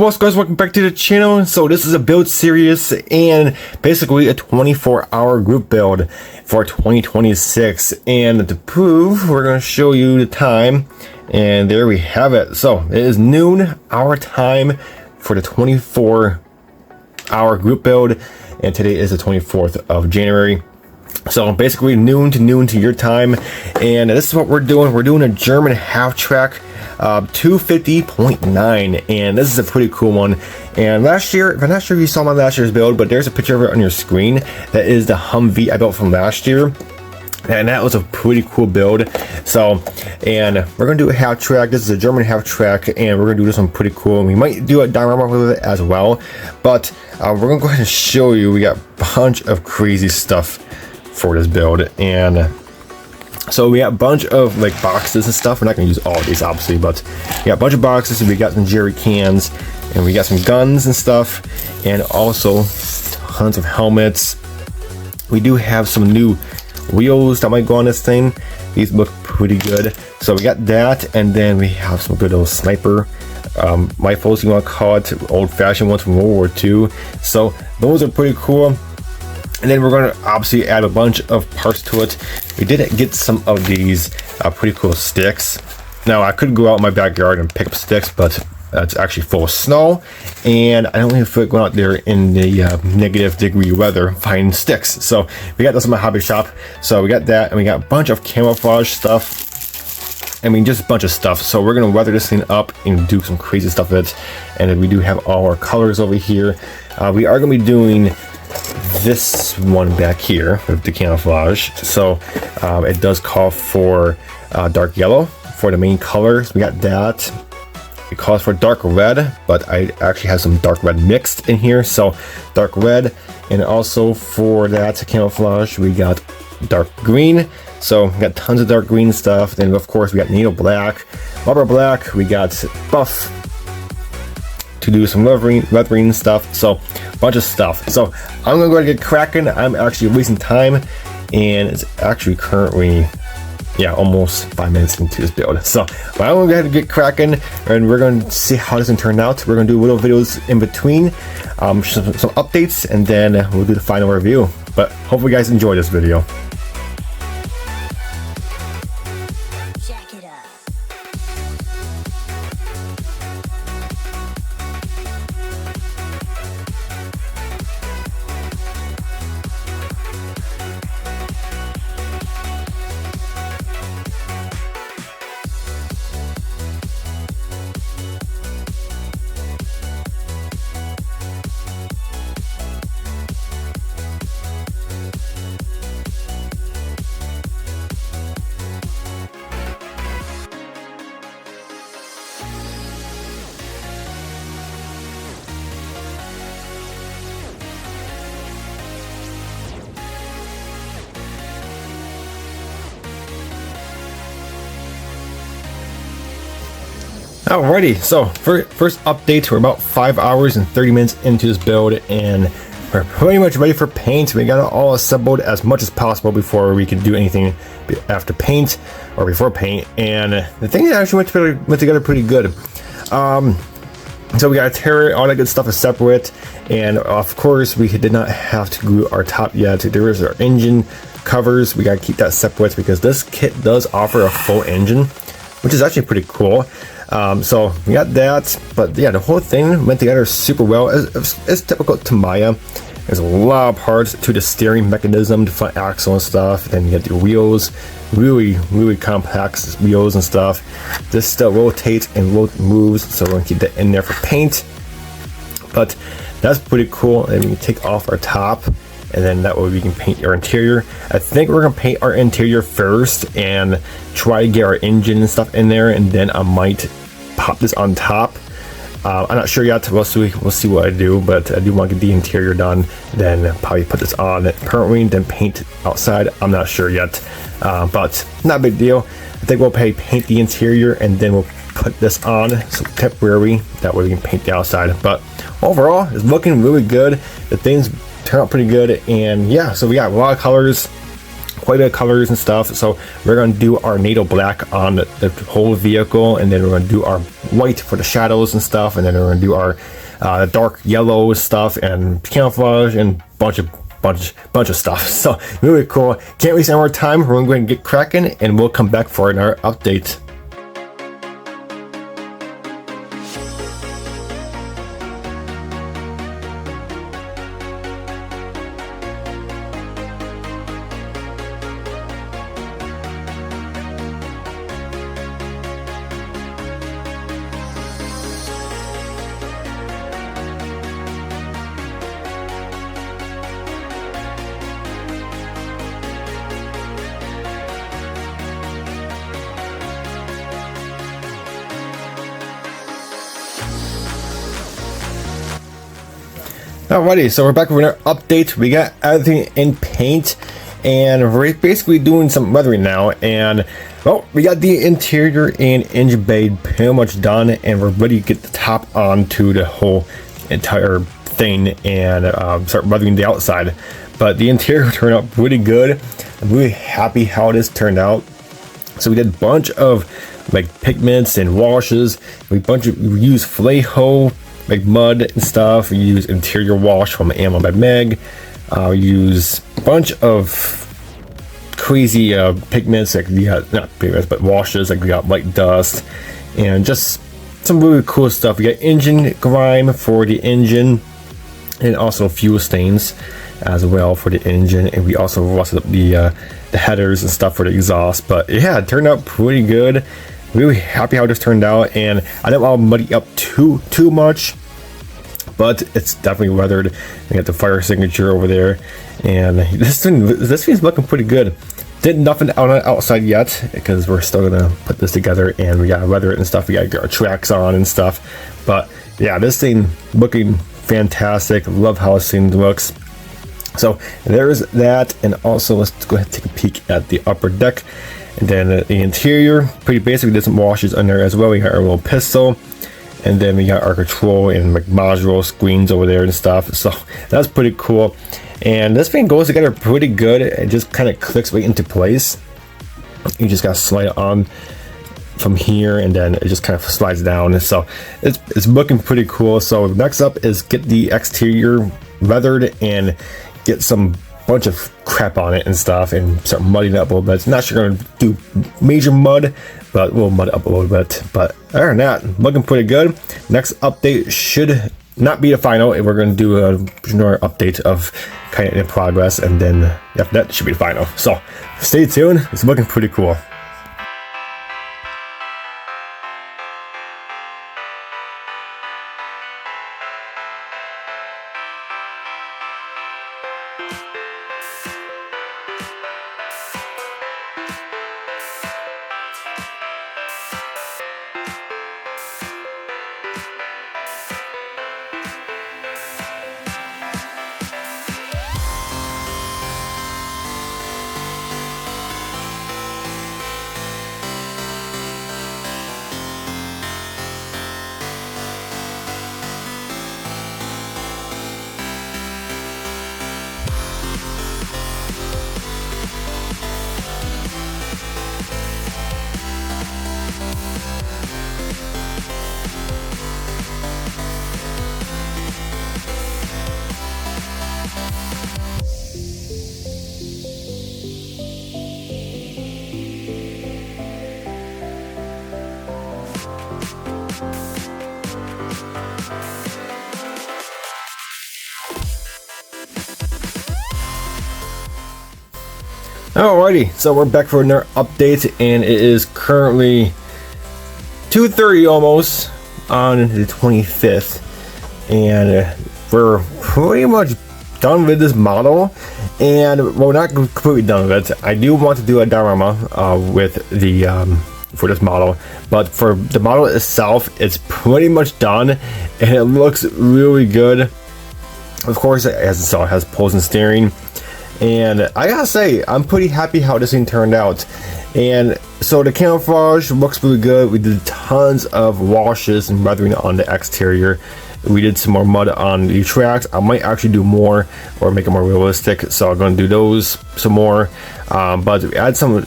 what's guys, welcome back to the channel. So this is a build series and basically a 24-hour group build for 2026, and to prove, we're going to show you the time, and there we have it. So it is noon our time for the 24-hour group build, and today is the 24th of January. So basically noon to your time, and this is what we're doing. We're doing a German half track 250.9, and this is a pretty cool one. And last year, I'm not sure if you saw my last year's build, but there's a picture of it on your screen. That is the Humvee I built from last year, and that was a pretty cool build. So, and we're gonna do a half track. This is a German half track, and we're gonna do this one pretty cool. We might do a diorama with it as well, but we're gonna go ahead and show you. We got a bunch of crazy stuff for this build, and so we got a bunch of like boxes and stuff. We're not gonna use all of these obviously, but we got a bunch of boxes. We got some jerry cans, and we got some guns and stuff, and also tons of helmets. We do have some new wheels that might go on this thing. These look pretty good. So we got that, and then we have some good old sniper rifles, you want to call it, old-fashioned ones from World War II. So those are pretty cool. And then we're going to obviously add a bunch of parts to it. We did get some of these pretty cool sticks. Now I could go out in my backyard and pick up sticks, but it's actually full of snow, and I don't even feel like going out there in the -degree weather finding sticks. So we got this in my hobby shop. So we got that, and we got a bunch of camouflage stuff. I mean, just a bunch of stuff. So we're gonna weather this thing up and do some crazy stuff with it. And then we do have all our colors over here. We are gonna be doing this one back here with the camouflage. So it does call for dark yellow for the main colors. We got that. It calls for dark red, but I actually have some dark red mixed in here. So dark red, and also for that camouflage we got dark green. So we got tons of dark green stuff. Then of course we got needle black, rubber black, we got buff to do some weathering stuff. So a bunch of stuff. So I'm gonna go ahead and get cracking. I'm actually wasting time, and it's actually currently almost 5 minutes into this build. So I'm gonna go ahead and get cracking, and we're gonna see how this can turn out. We're gonna do little videos in between, some updates, and then we'll do the final review. But hopefully you guys enjoy this video. Alrighty, so first update, we're about 5 hours and 30 minutes into this build, and we're pretty much ready for paint. We got it all assembled as much as possible before we can do anything after paint or before paint, and the thing actually went together pretty good. So we got to tear all that good stuff is separate, and of course we did not have to glue our top yet. There is our engine covers. We got to keep that separate because this kit does offer a full engine, which is actually pretty cool. So we got that, but yeah, the whole thing went together super well. It's typical Tamiya. There's a lot of parts to the steering mechanism, the front axle and stuff. Then you got the wheels, really complex wheels and stuff. This still rotates and moves, so we're gonna keep that in there for paint. But that's pretty cool. And we can take off our top, and then that way we can paint our interior. I think we're gonna paint our interior first and try to get our engine and stuff in there, and then I might pop this on top. I'm not sure yet. We'll see what I do, but I do want to get the interior done, then probably put this on it permanently, then paint outside. I'm not sure yet, but not a big deal. I think we'll paint the interior, and then we'll put this on so temporary, that way we can paint the outside. But overall, it's looking really good. The things turn out pretty good, and yeah, so we got a lot of colors, quite a bit of colors and stuff. So we're going to do our NATO black on the whole vehicle, and then we're going to do our white for the shadows and stuff, and then we're going to do our dark yellow stuff and camouflage and bunch of stuff. So really cool. Can't waste any more time. We're going to go ahead and get cracking, and we'll come back for another update. Alrighty, so we're back with another update. We got everything in paint, and we're basically doing some weathering now. And well, we got the interior and engine bay pretty much done, and we're ready to get the top onto the whole entire thing and start weathering the outside. But the interior turned out pretty good. I'm really happy how this turned out. So we did a bunch of like pigments and washes. We used Flaho, like mud and stuff. We use interior wash from Ammo by Meg. We use a bunch of crazy pigments, like we got not pigments but washes, like we got light dust and just some really cool stuff. We got engine grime for the engine, and also fuel stains as well for the engine, and we also rusted up the headers and stuff for the exhaust. But yeah, it turned out pretty good. Really happy how this turned out, and I didn't want to muddy up too much, but it's definitely weathered. We got the fire signature over there, and this thing's looking pretty good. Did nothing on the outside yet because we're still gonna put this together, and we gotta weather it and stuff. We gotta get our tracks on and stuff. But yeah, this thing looking fantastic. Love how this thing looks. So there's that, and also let's go ahead and take a peek at the upper deck. And then the interior, pretty basic. We did some washes on there as well. We got our little pistol, and then we got our control and like module screens over there and stuff. So that's pretty cool. And this thing goes together pretty good. It just kind of clicks right into place. You just got to slide it on from here, and then it just kind of slides down. And so it's looking pretty cool. So next up is get the exterior weathered and get some bunch of crap on it and stuff, and start mudding it up a little bit. It's not sure gonna do major mud, but we'll mud it up a little bit. But other than that, looking pretty good. Next update should not be the final. We're gonna do another update of kind of in progress, and then yep, that should be the final. So stay tuned. It's looking pretty cool. Alrighty, so we're back for another update, and it is currently 2:30 almost on the 25th, and we're pretty much done with this model. And well, we're not completely done with it. I do want to do a diorama with the for this model, but for the model itself, it's pretty much done, and it looks really good. Of course, as you saw, it has pulls and steering. And I gotta say, I'm pretty happy how this thing turned out. And so the camouflage looks really good. We did tons of washes and weathering on the exterior, We did some more mud on the tracks. I might actually do more or make it more realistic, so I'm going to do those some more. But we add some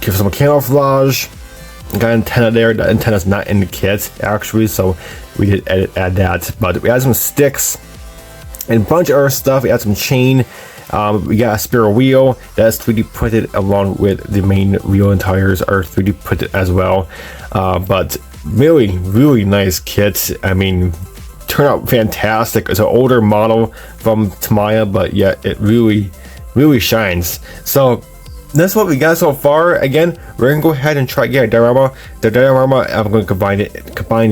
camouflage. Got an antenna there. The antenna's not in the kit actually, so we did add that. But we add some sticks and a bunch of other stuff. We add some chain. We got a spare wheel that's 3D printed along with the main wheel and tires are 3D printed as well. But really nice kit. I mean, turned out fantastic. It's an older model from Tamiya, but yet it really shines. So that's what we got so far. Again, we're gonna go ahead and try a diorama. The diorama, I'm going to combine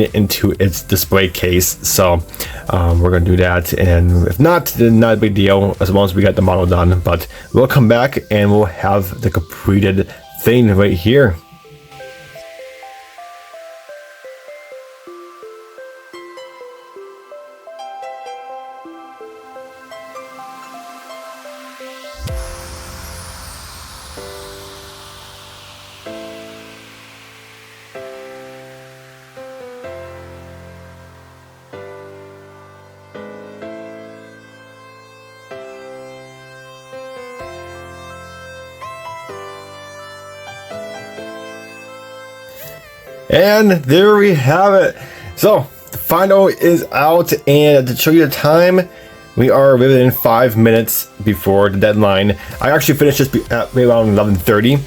it into its display case. So we're gonna do that, and if not, then not a big deal as long as we got the model done. But we'll come back and we'll have the completed thing right here. And there we have it. So the final is out, and to show you the time, we are within 5 minutes before the deadline. I actually finished this at around 11:30.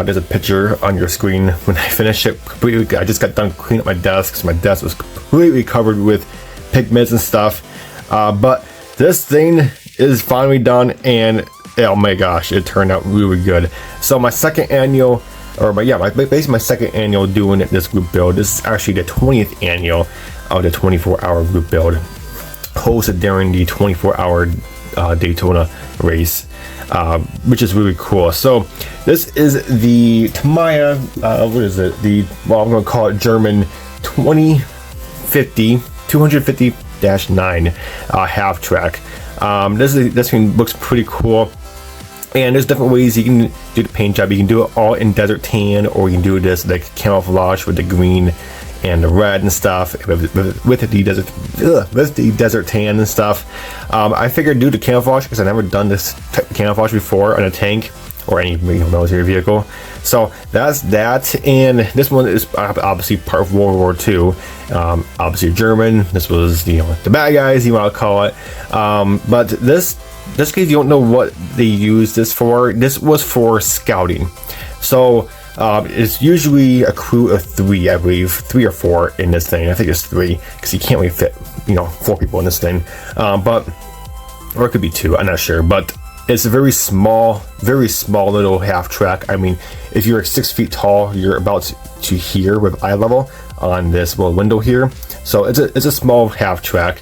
There's a picture on your screen when I finished it completely. I just got done cleaning up my desk, so my desk was completely covered with pigments and stuff. But this thing is finally done, and oh my gosh, it turned out really good. So my second annual, basically my second annual doing this group build. This is actually the 20th annual of the 24-hour group build, hosted during the 24-hour Daytona race, which is really cool. So this is the Tamiya, what is it? I'm going to call it German 250-9 half track. This thing looks pretty cool. And there's different ways you can do the paint job. You can do it all in desert tan, or you can do this like camouflage with the green and the red and stuff with the desert tan and stuff. I figured do the camouflage because I've never done this type of camouflage before on a tank or any military vehicle. So that's that. And this one is obviously part of World War II. Obviously German. This was the bad guys, you want to call it. But this case, you don't know what they use this for. This was for scouting. So it's usually a crew of 3, I believe, 3 or 4 in this thing. I think it's 3 because you can't really fit 4 people in this thing. Or it could be 2. I'm not sure. But it's a very small little half track. I mean, if you're 6 feet tall, you're about to here with eye level on this little window here. So it's a small half track.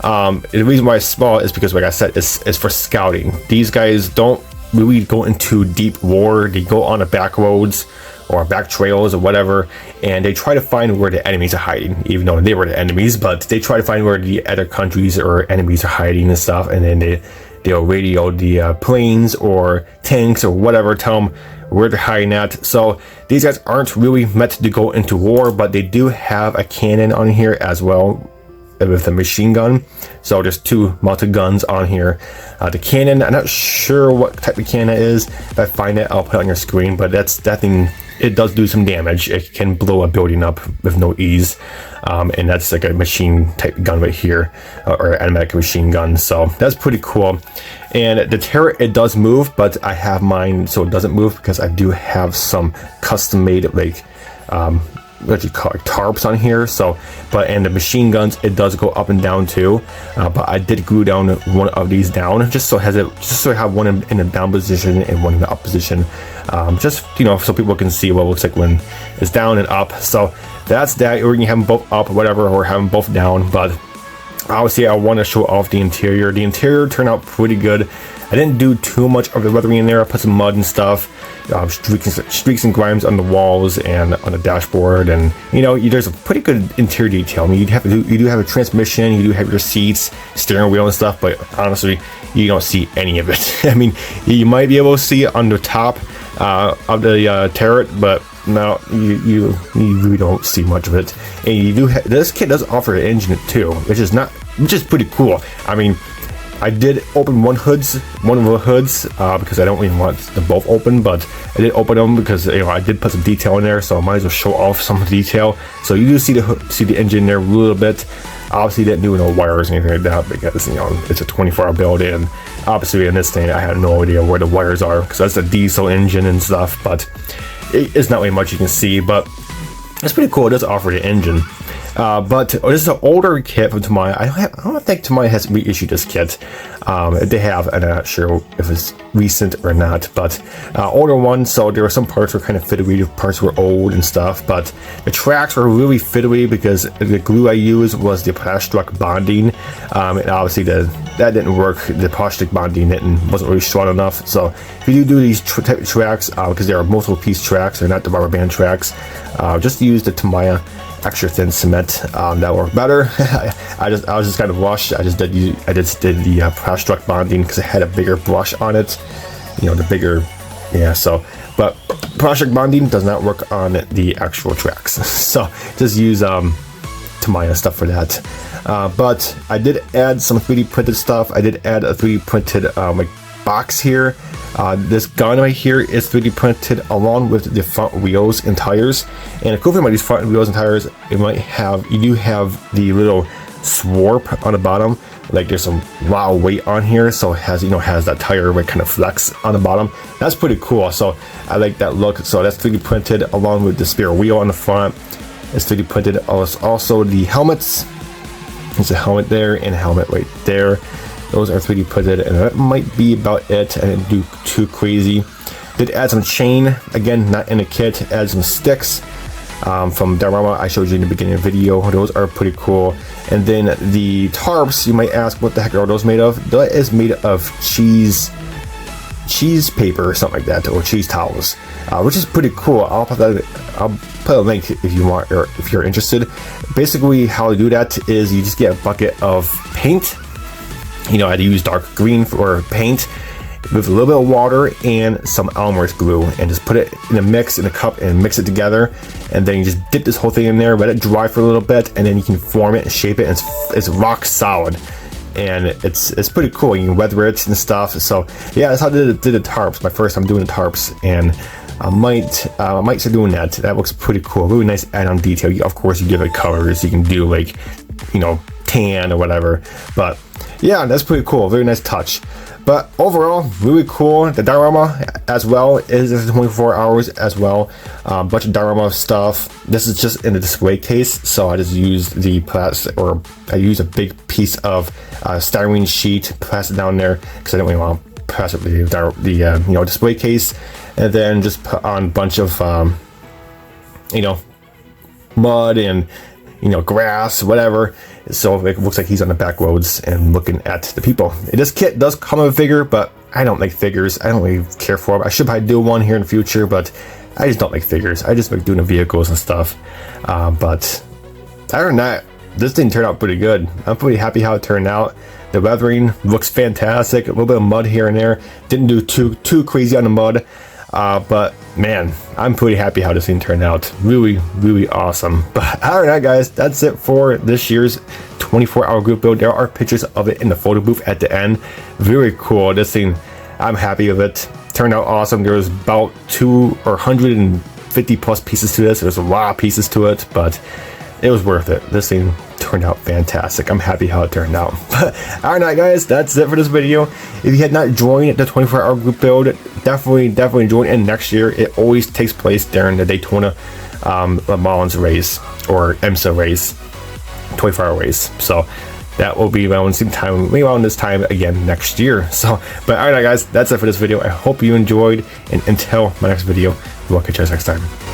The reason why it's small is because, like I said, it's for scouting. These guys don't really go into deep war. They go on the back roads or back trails or whatever, and they try to find where the enemies are hiding, even though they were the enemies, but they try to find where the other countries or enemies are hiding and stuff, and then they'll radio the planes or tanks or whatever, tell them where they're hiding at. So these guys aren't really meant to go into war, but they do have a cannon on here as well with a machine gun. So there's 2 mounted guns on here. The cannon, I'm not sure what type of cannon it is. If I find it, I'll put it on your screen, but that thing, it does do some damage. It can blow a building up with no ease. And that's like a machine type gun right here, or an automatic machine gun. So that's pretty cool. And the turret, it does move, but I have mine so it doesn't move because I do have some custom made like what do you call it, tarps on here. So and the machine guns, it does go up and down too, but I did glue down one of these down just so I have one in the down position and one in the up position, just so people can see what it looks like when it's down and up. So that's that. Or you can have them both up or whatever, or have them both down. But obviously I want to show off the interior. The interior turned out pretty good. I didn't do too much of the weathering in there. I put some mud and stuff, streaks and grimes on the walls and on the dashboard, and there's a pretty good interior detail. I mean, you do have a transmission, you do have your seats, steering wheel and stuff, but honestly, you don't see any of it. I mean, you might be able to see it on the top, of the turret, but no, you really don't see much of it. And you do this kit does offer an engine too, which is pretty cool. I mean, I did open one of the hoods because I don't really want them both open, but I did open them because, you know, I did put some detail in there, so I might as well show off some of the detail. So you do see the engine there a little bit. Obviously didn't do no wires or anything like that because, you know, it's a 24-hour build, and obviously in this thing I had no idea where the wires are because that's a diesel engine and stuff, but it's not really much you can see, but it's pretty cool. It does offer the engine. But this is an older kit from Tamiya. I don't think Tamiya has reissued this kit. They have, and I'm not sure if it's recent or not, but older one. So there were some parts were kind of fiddly, parts were old and stuff. But the tracks were really fiddly because the glue I used was the plastic bonding, and obviously that didn't work. The plastic bonding wasn't really strong enough. So if you do these type of tracks, because they are multiple piece tracks, they're not the rubber band tracks, just use the Tamiya extra thin cement. That worked better. I was just kind of rushed. I just did the plastic bonding because it had a bigger brush on it, you know, the bigger, yeah. So, but plastic bonding does not work on the actual tracks, so just use Tamiya stuff for that. But I did add some 3D printed stuff. I did add a 3D printed like box here. This gun right here is 3D printed along with the front wheels and tires. And the cool thing about these front wheels and tires, you do have the little swarp on the bottom. Like there's some raw weight on here, so it has, you know, has that tire weight kind of flex on the bottom. That's pretty cool. So I like that look. So that's 3D printed along with the spare wheel on the front. It's 3D printed. Also the helmets. There's a helmet there and a helmet right there. Those are 3D printed, and that might be about it. I didn't do too crazy. Did add some chain, again, not in the kit. Add some sticks from Diorama I showed you in the beginning of the video. Those are pretty cool. And then the tarps, you might ask, what the heck are those made of? That is made of cheese paper or something like that, or cheese towels, which is pretty cool. I'll put a link if you want, or if you're interested. Basically, how to do that is you just get a bucket of paint. You know, I'd use dark green for paint with a little bit of water and some N.Y.S glue, and just put it in a mix in a cup and mix it together. And then you just dip this whole thing in there, let it dry for a little bit, and then you can form it and shape it. And it's rock solid, and it's pretty cool. You can weather it and stuff. So yeah, that's how I did the tarps. My first time doing the tarps, and I might start doing that. That looks pretty cool. Really nice add-on detail. Of course, you give it colors. You can do, like, you know, tan or whatever, but yeah, that's pretty cool. Very nice touch. But overall, really cool. The diorama as well is 24 hours as well. Bunch of diorama stuff. This is just in the display case, so I just used the plastic, or I used a big piece of styrene sheet, plastic down there because I didn't really want to press it with the you know, display case, and then just put on a bunch of you know, mud and, you know, grass, whatever. So it looks like he's on the back roads and looking at the people. This kit does come with a figure, but I don't like figures. I don't really care for them. I should probably do one here in the future, but I just don't like figures. I just like doing the vehicles and stuff. But other than that, this thing turned out pretty good. I'm pretty happy how it turned out. The weathering looks fantastic. A little bit of mud here and there. Didn't do too crazy on the mud. But man, I'm pretty happy how this thing turned out. Really, really awesome. But alright guys, that's it for this year's 24-hour group build. There are pictures of it in the photo booth at the end. Very cool. This thing, I'm happy with it. Turned out awesome. There was about 150 plus pieces to this. There's a lot of pieces to it, but it was worth it. This thing turned out fantastic. I'm happy how it turned out. Alright guys, that's it for this video. If you had not joined the 24-hour group build, definitely join in next year. It always takes place during the Daytona Le Mans race, or IMSA race, 24-hour race. So that will be around this time again next year. So, but alright guys, that's it for this video. I hope you enjoyed, and until my next video, we'll catch you guys next time.